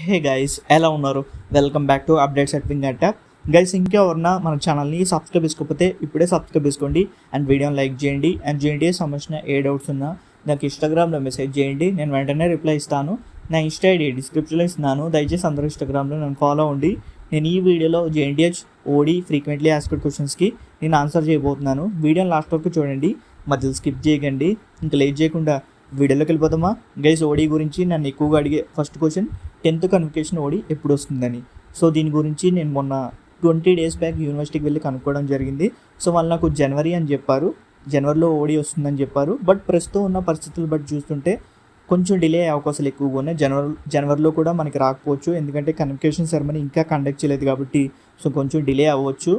Hey guys, ఎలా ఉన్నారు? Welcome back to updates at wing tap. Guys, ఇంకెవరన్నా మన ఛానల్ని సబ్స్క్రైబ్ చేసుకోకపోతే ఇప్పుడే సబ్స్క్రైబ్ చేసుకోండి అండ్ వీడియోని లైక్ చేయండి. అండ్ జేఎన్టీఏ సంబంధించిన ఏ డౌట్స్ ఉన్నా నాకు ఇన్స్టాగ్రామ్లో మెసేజ్ చేయండి, నేను వెంటనే రిప్లై ఇస్తాను. నా ఇన్స్టా ఐడి డిస్క్రిప్షన్లో ఇస్తున్నాను, దయచేసి అందరూ ఇన్స్టాగ్రామ్లో నన్ను ఫాలో అవ్వండి. నేను ఈ వీడియోలో జేఎన్టీహెచ్ ఓడి ఫ్రీక్వెంట్లీ ఆస్క్డ్ క్వశ్చన్స్కి నేను ఆన్సర్ చేయబోతున్నాను. వీడియోని లాస్ట్ వరకు చూడండి, మధ్యలో స్కిప్ చేయకండి. ఇంకా లేట్ చేయకుండా వీడియోలోకి వెళ్ళిపోతామా? గైస్, ఓడి గురించి నన్ను ఎక్కువగా అడిగే ఫస్ట్ క్వశ్చన్ 10th కన్వకేషన్ ఓడి ఎప్పుడు వస్తుందని. సో దీని గురించి నేను మొన్న 20 days బ్యాక్ యూనివర్సిటీకి వెళ్ళి కనుక్కోవడం జరిగింది. సో వాళ్ళు నాకు జనవరి అని చెప్పారు, జనవరిలో ఓడి వస్తుందని చెప్పారు. బట్ ప్రస్తుతం ఉన్న పరిస్థితులు బట్టి చూస్తుంటే కొంచెం డిలే అయ్యే అవకాశాలు ఎక్కువగా ఉన్నాయి. జనవరిలో కూడా మనకి రాకపోవచ్చు, ఎందుకంటే కన్వకేషన్ సెరమనీ ఇంకా కండక్ట్ చేయలేదు కాబట్టి. సో కొంచెం డిలే అవ్వచ్చు.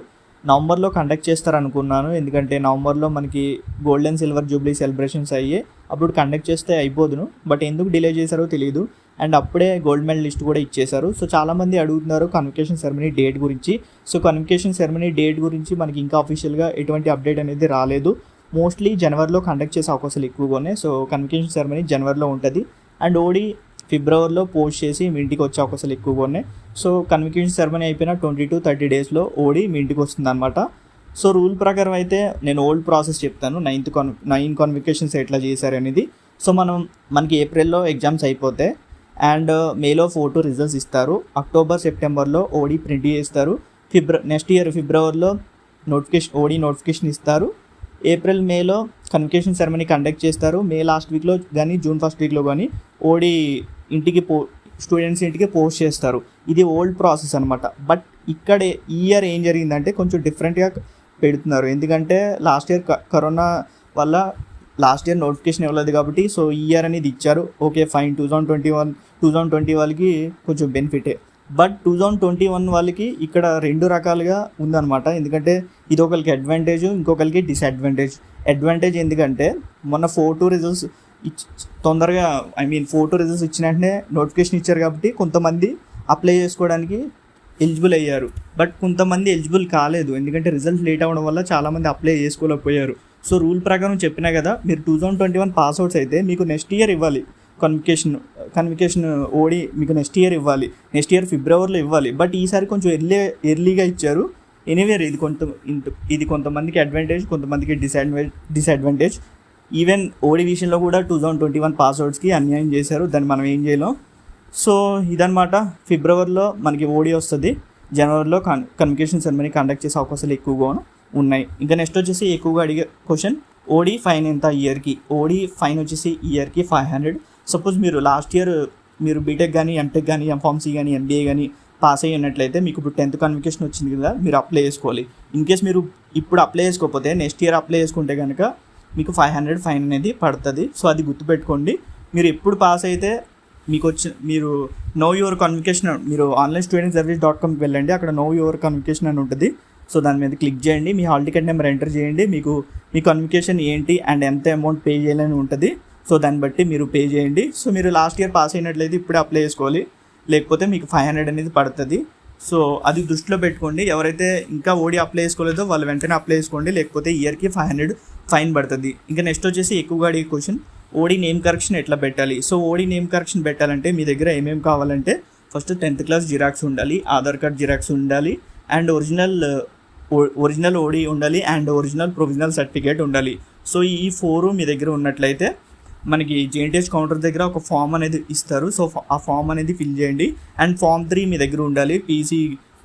నవంబర్లో కండక్ట్ చేస్తారనుకున్నాను, ఎందుకంటే నవంబర్లో మనకి gold and silver Jubilee celebrations అయ్యాయి, అప్పుడు కండక్ట్ చేస్తే అయిపోదును. బట్ ఎందుకు డిలే చేశారో తెలియదు. అండ్ అప్పుడే గోల్డ్ మెడల్ లిస్ట్ కూడా ఇచ్చేశారు. సో చాలామంది అడుగుతున్నారు కన్వకేషన్ సెరమనీ డేట్ గురించి. సో కన్వకేషన్ సెరమనీ డేట్ గురించి మనకి ఇంకా అఫీషియల్గా ఎటువంటి అప్డేట్ అనేది రాలేదు. మోస్ట్లీ జనవరిలో కండక్ట్ చేసే అవకాశాలు ఎక్కువగా ఉన్నాయి. సో కన్వకేషన్ సెరమనీ జనవరిలో ఉంటుంది. అండ్ ఓడి ఫిబ్రవరిలో పోస్ట్ చేసి మీ ఇంటికి వచ్చే అవకాశాలు ఎక్కువగా ఉన్నాయి. సో కన్వకేషన్ సెరమనీ అయిపోయిన 20 to 30 daysలో ఓడి మీ ఇంటికి వస్తుంది అనమాట. సో రూల్ ప్రకారం అయితే నేను ఓల్డ్ ప్రాసెస్ చెప్తాను, 9 కన్వకేషన్స్ ఎట్లా చేశారు అనేది. సో మనకి ఏప్రిల్లో ఎగ్జామ్స్ అయిపోతే అండ్ మేలో 4 రిజల్ట్స్ ఇస్తారు. అక్టోబర్ సెప్టెంబర్లో ఓడి ప్రింట్ చేస్తారు. నెక్స్ట్ ఇయర్ ఫిబ్రవరిలో ఓడి నోటిఫికేషన్ ఇస్తారు. ఏప్రిల్ మేలో కన్వకేషన్ సెరమనీ కండక్ట్ చేస్తారు. మే లాస్ట్ వీక్లో కానీ జూన్ ఫస్ట్ వీక్లో కానీ ఓడి ఇంటికి స్టూడెంట్స్ ఇంటికి పోస్ట్ చేస్తారు. ఇది ఓల్డ్ ప్రాసెస్ అనమాట. బట్ ఇక్కడ ఈ ఇయర్ ఏం జరిగిందంటే కొంచెం డిఫరెంట్గా పెడుతున్నారు, ఎందుకంటే లాస్ట్ ఇయర్ కరోనా వల్ల లాస్ట్ ఇయర్ నోటిఫికేషన్ ఇవ్వలేదు కాబట్టి. సో ఈ ఇయర్ అనేది ఇచ్చారు. ఓకే ఫైన్, 2020 వాళ్ళకి కొంచెం బెనిఫిటే. బట్ 2021 వాళ్ళకి ఇక్కడ 2 రకాలుగా ఉందన్నమాట, ఎందుకంటే ఇది ఒకరికి అడ్వాంటేజ్, ఇంకొకరికి డిసడ్వాంటేజ్. అడ్వాంటేజ్ ఎందుకంటే మొన్న 4-2 రిజల్ట్స్ తొందరగా 4-2 రిజల్ట్స్ ఇచ్చిన వెంటనే నోటిఫికేషన్ ఇచ్చారు కాబట్టి కొంతమంది అప్లై చేసుకోవడానికి ఎలిజిబుల్ అయ్యారు. బట్ కొంతమంది ఎలిజిబుల్ కాలేదు, ఎందుకంటే రిజల్ట్ లేట్ అవ్వడం వల్ల చాలామంది అప్లై చేసుకోలేకపోయారు. సో రూల్ ప్రకారం చెప్పినా కదా, మీరు 2021 పాస్అవుట్స్ అయితే మీకు నెక్స్ట్ ఇయర్ ఇవ్వాలి కన్వకేషన్ ఓడి, మీకు నెక్స్ట్ ఇయర్ ఇవ్వాలి, నెక్స్ట్ ఇయర్ ఫిబ్రవరిలో ఇవ్వాలి. బట్ ఈసారి కొంచెం ఎర్లీగా ఇచ్చారు. ఎనీవేర్ ఇది కొంతమందికి అడ్వాంటేజ్, కొంతమందికి డిసడ్వాంటేజ్. ఈవెన్ ఓడి విషయంలో కూడా 2021 పాస్అవుట్స్కి అన్యాయం చేశారు, దాన్ని మనం ఏం చేయలేం. సో ఇదనమాట, ఫిబ్రవరిలో మనకి ఓడి వస్తుంది, జనవరిలో కన్వకేషన్ సెరమనీ కండక్ట్ చేసే అవకాశాలు ఎక్కువగా ఉన్నాయి. ఇంకా నెక్స్ట్ వచ్చేసి ఎక్కువగా అడిగే క్వశ్చన్, ఓడి ఫైన్ ఎంత ఇయర్కి? ఓడి ఫైన్ వచ్చేసి ఇయర్కి 500. సపోజ్ మీరు లాస్ట్ ఇయర్ మీరు బీటెక్ కానీ, ఎంటెక్ కానీ, ఎంఫార్మసీ కానీ, ఎంబీఏ కానీ పాస్ అయ్యి ఉన్నట్లయితే మీకు ఇప్పుడు 10th కన్వకేషన్ వచ్చింది కదా, మీరు అప్లై చేసుకోవాలి. ఇన్ కేస్ మీరు ఇప్పుడు అప్లై చేసుకోకపోతే నెక్స్ట్ ఇయర్ అప్లై చేసుకుంటే కనుక మీకు 500 ఫైన్ అనేది పడుతుంది. సో అది గుర్తుపెట్టుకోండి. మీరు ఎప్పుడు పాస్ అయితే మీరు నో యువర్ కన్వకేషన్, మీరు onlinestudentsservice.comకి వెళ్ళండి, అక్కడ నో యువర్ కన్వకేషన్ అని ఉంటుంది. సో దాని మీద క్లిక్ చేయండి, మీ హాల్ టికెట్ నెంబర్ ఎంటర్ చేయండి, మీకు మీ కన్వకేషన్ ఏంటి అండ్ ఎంత అమౌంట్ పే చేయాలని ఉంటుంది. సో దాన్ని బట్టి మీరు పే చేయండి. సో మీరు లాస్ట్ ఇయర్ పాస్ అయినట్లయితే ఇప్పుడే అప్లై చేసుకోవాలి, లేకపోతే మీకు 500 అనేది పడుతుంది. సో అది దృష్టిలో పెట్టుకోండి. ఎవరైతే ఇంకా ఓడి అప్లై చేసుకోలేదో వాళ్ళు వెంటనే అప్లై చేసుకోండి, లేకపోతే ఇయర్కి 500 ఫైన్ పడుతుంది. ఇంకా నెక్స్ట్ వచ్చేసి ఎక్కువగా అడిగే క్వశ్చన్, ఓడి నేమ్ కరెక్షన్ ఎట్లా పెట్టాలి? సో ఓడి నేమ్ కరెక్షన్ పెట్టాలంటే మీ దగ్గర ఏమేమి కావాలంటే ఫస్ట్ 10th క్లాస్ జిరాక్స్ ఉండాలి, ఆధార్ కార్డ్ జిరాక్స్ ఉండాలి, అండ్ ఒరిజినల్ ఓడి ఉండాలి, అండ్ ఒరిజినల్ ప్రొవిజనల్ సర్టిఫికేట్ ఉండాలి. సో ఈ 4 మీ దగ్గర ఉన్నట్లయితే మనకి జేఎన్టీహెచ్ కౌంటర్ దగ్గర ఒక ఫామ్ అనేది ఇస్తారు. సో ఆ ఫామ్ అనేది ఫిల్ చేయండి. అండ్ ఫామ్ 3 మీ దగ్గర ఉండాలి.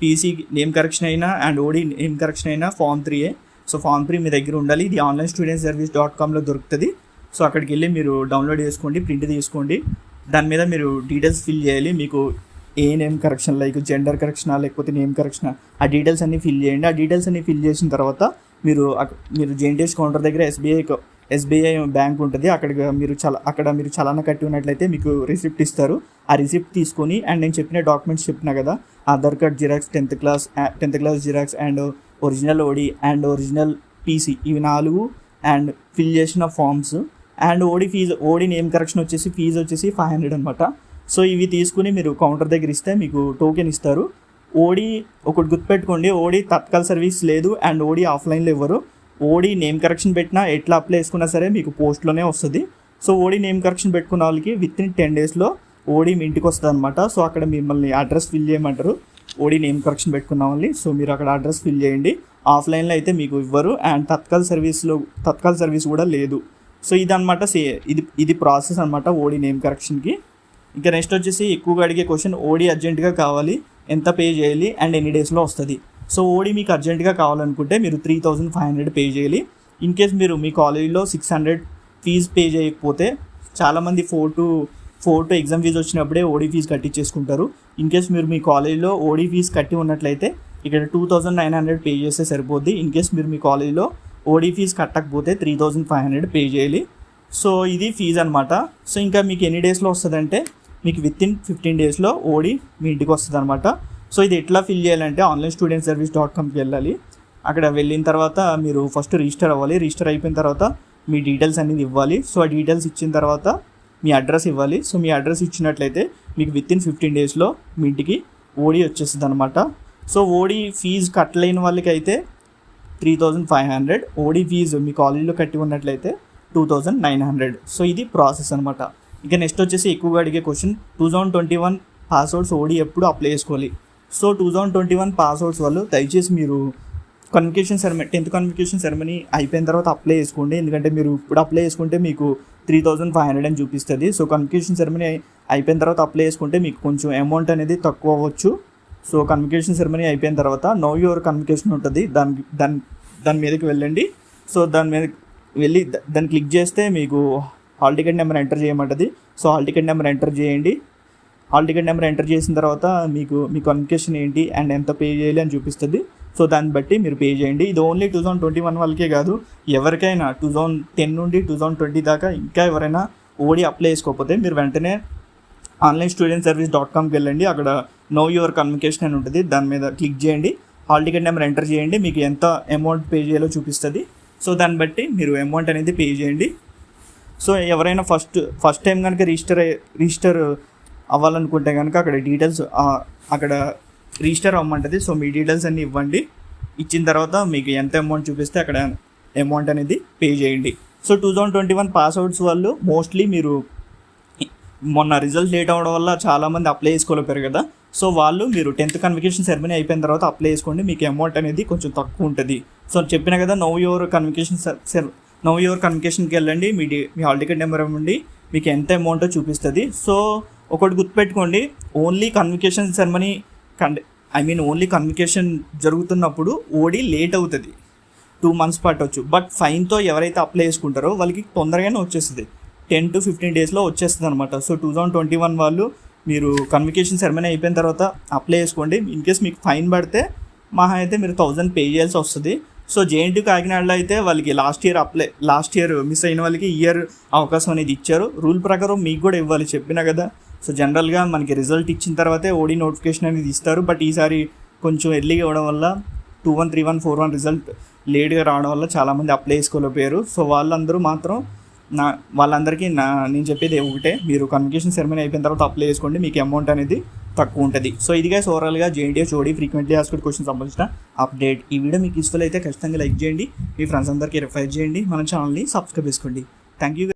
పీసీ నేమ్ కరెక్షన్ అయినా అండ్ ఓడి నేమ్ కరెక్షన్ అయినా ఫామ్ 3. సో ఫామ్ 3 మీ దగ్గర ఉండాలి. ఇది onlinestudentsservice.comలో దొరుకుతుంది. సో అక్కడికి వెళ్ళి మీరు డౌన్లోడ్ చేసుకోండి, ప్రింట్ తీసుకోండి. దాని మీద మీరు డీటెయిల్స్ ఫిల్ చేయాలి. మీకు ఏ నేమ్ కరెక్షన్, లైక్ జెండర్ కరెక్షనా లేకపోతే నేమ్ కరెక్షనా, ఆ డీటెయిల్స్ అన్నీ ఫిల్ చేయండి. ఆ డీటెయిల్స్ అన్నీ ఫిల్ చేసిన తర్వాత మీరు జేఎన్టీహెచ్ కౌంటర్ దగ్గర ఎస్బీఐ బ్యాంక్ ఉంటుంది, అక్కడ మీరు చలానా కట్టి ఉన్నట్లయితే మీకు రిసిప్ట్ ఇస్తారు. ఆ రిసిప్ట్ తీసుకొని అండ్ నేను చెప్పిన డాక్యుమెంట్స్ చెప్పినా కదా, Aadhaar card xerox, 10th class xerox, and original OD and original PC, ఇవి 4 అండ్ ఫిల్ చేసిన forms, and OD name correction వచ్చేసి ఫీజు వచ్చేసి 500 అనమాట. సో ఇవి తీసుకుని మీరు కౌంటర్ దగ్గర ఇస్తే మీకు టోకెన్ ఇస్తారు. ఓడి ఒకటి గుర్తుపెట్టుకోండి, ఓడి తత్కాల్ సర్వీస్ లేదు అండ్ ఓడి ఆఫ్లైన్లో ఇవ్వరు. ఓడి నేమ్ కరెక్షన్ పెట్టినా ఎట్లా అప్లై చేసుకున్నా సరే మీకు పోస్ట్లోనే వస్తుంది. సో ఓడి నేమ్ కరెక్షన్ పెట్టుకున్న వాళ్ళకి విత్ ఇన్ 10 daysలో ఓడి మీ ఇంటికి వస్తుంది అనమాట. సో అక్కడ మిమ్మల్ని అడ్రస్ ఫిల్ చేయమంటారు. ఓడి నేమ్ కరెక్షన్ పెట్టుకున్నాం ఓన్లీ. సో మీరు అక్కడ అడ్రస్ ఫిల్ చేయండి. ఆఫ్లైన్లో అయితే మీకు ఇవ్వరు, అండ్ తత్కాల్ సర్వీస్ కూడా లేదు. సో ఇదనమాట ఇది ప్రాసెస్ అనమాట ఓడి నేమ్ కరెక్షన్కి. ఇంకా నెక్స్ట్ వచ్చేసి ఎక్కువగా అడిగే క్వశ్చన్, ఓడి అర్జెంటుగా కావాలి, ఎంత పే చేయాలి అండ్ ఎన్ని డేస్లో వస్తుంది. సో ఓడి మీకు అర్జెంటుగా కావాలనుకుంటే మీరు 3,500 పే చేయాలి. ఇన్ కేస్ మీరు మీ కాలేజీలో 600 ఫీజు పే చేయకపోతే, చాలామంది 4 to ఎగ్జామ్ ఫీజు వచ్చినప్పుడే ఓడి ఫీజు కట్టించేసుకుంటారు. ఇన్ కేస్ మీరు మీ కాలేజీలో ఓడి ఫీజు కట్టి ఉన్నట్లయితే ఇక్కడ 2,900 పే చేస్తే సరిపోద్ది. ఇన్ కేస్ మీరు మీ కాలేజీలో ఓడి ఫీజు కట్టకపోతే 3,500 పే చేయాలి. సో ఇది ఫీజు అనమాట. సో ఇంకా మీకు ఎన్ని డేస్లో వస్తుందంటే మీకు వితిన్ 15 డేస్లో ఓడి మీ ఇంటికి వస్తుంది అనమాట. సో ఇది ఎట్లా ఫిల్ చేయాలంటే onlinestudentsservice.comకి వెళ్ళాలి. అక్కడ వెళ్ళిన తర్వాత మీరు ఫస్ట్ రిజిస్టర్ అవ్వాలి. రిజిస్టర్ అయిపోయిన తర్వాత మీ డీటెయిల్స్ అనేది ఇవ్వాలి. సో ఆ డీటెయిల్స్ ఇచ్చిన తర్వాత మీ అడ్రస్ ఇవ్వాలి. సో మీ అడ్రస్ ఇచ్చినట్లయితే మీకు వితిన్ 15 డేస్లో మీ ఇంటికి ఓడి వచ్చేస్తుంది అనమాట. సో ఓడి ఫీజు కట్టలేని వాళ్ళకి అయితే 3,500, ఓడి ఫీజు మీ కాలేజీలో కట్టి ఉన్నట్లయితే 2,900. సో ఇది ప్రాసెస్ అనమాట. ఇక నెక్స్ట్ వచ్చేసి ఎక్కువగా అడిగే క్వశ్చన్, 2021 పాస్వర్డ్స్ ఓడి ఎప్పుడు అప్లై చేసుకోవాలి. సో 2021 పాస్వర్డ్స్ వాళ్ళు దయచేసి మీరు కన్వికేషన్ సెరమనీ 10th కన్వికేషన్ సెరమనీ అయిపోయిన తర్వాత అప్లై చేసుకోండి. ఎందుకంటే మీరు ఇప్పుడు అప్లై చేసుకుంటే మీకు 3,500 అని చూపిస్తుంది. సో కన్వికేషన్ సెరమనీ అయిపోయిన తర్వాత అప్లై చేసుకుంటే మీకు కొంచెం అమౌంట్ అనేది తక్కువ అవ్వచ్చు. సో కన్వికేషన్ సెరమనీ అయిపోయిన తర్వాత నో యువర్ కన్వికేషన్ ఉంటుంది, దాని మీదకి వెళ్ళండి. సో దాని మీద వెళ్ళి దాన్ని క్లిక్ చేస్తే మీకు హాల్ టికెట్ నెంబర్ ఎంటర్ చేయమంటుంది. So hall ticket number enter చేయండి. హాల్ టికెట్ నెంబర్ ఎంటర్ చేసిన తర్వాత మీకు మీ కన్వికేషన్ ఏంటి అండ్ ఎంత పే చేయాలి అని చూపిస్తుంది. సో దాన్ని బట్టి మీరు పే చేయండి. ఇది ఓన్లీ 2021 వాళ్ళకే కాదు, ఎవరికైనా 2010 నుండి 2020 దాకా ఇంకా ఎవరైనా ఓడి అప్లై చేసుకోకపోతే మీరు వెంటనే onlinestudentsservice.comకి వెళ్ళండి. అక్కడ నో యువర్ కన్వికేషన్ అని ఉంటుంది, దాని మీద క్లిక్ చేయండి. హాల్ టికెట్ నెంబర్ ఎంటర్ చేయండి, మీకు ఎంత అమౌంట్ పే చేయాలో చూపిస్తుంది. సో దాన్ని బట్టి మీరు అమౌంట్ అనేది పే చేయండి. సో ఎవరైనా ఫస్ట్ టైం కనుక రిజిస్టర్ అవ్వాలనుకుంటే కనుక అక్కడ డీటెయిల్స్ అక్కడ రిజిస్టర్ అవ్వమంటుంది. సో మీ డీటెయిల్స్ అన్నీ ఇవ్వండి. ఇచ్చిన తర్వాత మీకు ఎంత అమౌంట్ చూపిస్తే అక్కడ అమౌంట్ అనేది పే చేయండి. సో 2021 పాస్అవుట్స్ వాళ్ళు మోస్ట్లీ మీరు మొన్న రిజల్ట్ లేట్ అవ్వడం వల్ల చాలామంది అప్లై చేసుకోలేపారు కదా. సో వాళ్ళు మీరు 10th కన్వికేషన్ సెరమనీ అయిపోయిన తర్వాత అప్లై చేసుకోండి, మీకు అమౌంట్ అనేది కొంచెం తక్కువ ఉంటుంది. సో చెప్పిన కదా నో యువర్ కన్వికేషన్కి వెళ్ళండి, మీ హాల్ టికెట్ నెంబర్ ఇవ్వండి, మీకు ఎంత అమౌంటో చూపిస్తుంది. సో ఒకటి గుర్తుపెట్టుకోండి, ఓన్లీ కన్వికేషన్ సెరమనీ ఓన్లీ కన్వికేషన్ జరుగుతున్నప్పుడు ఓడి లేట్ అవుతుంది, 2 months పట్టవచ్చు. బట్ ఫైన్తో ఎవరైతే అప్లై చేసుకుంటారో వాళ్ళకి తొందరగానే వచ్చేస్తుంది, 10 to 15 డేస్లో వచ్చేస్తుంది అనమాట. సో 2021 వాళ్ళు మీరు కన్వికేషన్ సెరమనీ అయిపోయిన తర్వాత అప్లై చేసుకోండి. ఇన్ కేస్ మీకు ఫైన్ పడితే మహా అయితే మీరు 1,000 పే చేయాల్సి వస్తుంది. సో JNTU కాకినాడలో అయితే వాళ్ళకి లాస్ట్ ఇయర్ మిస్ అయిన వాళ్ళకి ఇయర్ అవకాశం అనేది ఇచ్చారు. రూల్ ప్రకారం మీకు కూడా ఇవ్వాలి, చెప్పినా కదా. సో జనరల్గా మనకి రిజల్ట్ ఇచ్చిన తర్వాతే ఓడి నోటిఫికేషన్ అనేది ఇస్తారు. బట్ ఈసారి కొంచెం ఎర్లీగా ఇవ్వడం వల్ల 21, 31, 41 రిజల్ట్ లేట్గా రావడం వల్ల చాలామంది అప్లై చేసుకోలేకపోయారు. సో వాళ్ళందరికీ నేను చెప్పేది ఒకటే, మీరు కన్వికేషన్ సెరమనీ అయిపోయిన తర్వాత అప్లై చేసుకోండి, మీకు అమౌంట్ అనేది తక్కువ ఉంటుంది. సో ఇదిగా ఓవరాల్గా JNTU HOD frequently asked question సంబంధించిన అప్డేట్. ఈ వీడియో మీకు యూస్ఫుల్ అయితే ఖచ్చితంగా లైక్ చేయండి, మీ ఫ్రెండ్స్ అందరికీ రిఫర్ చేయండి, మన ఛానల్ని సబ్స్క్రైబ్ చేసుకోండి. Thank you.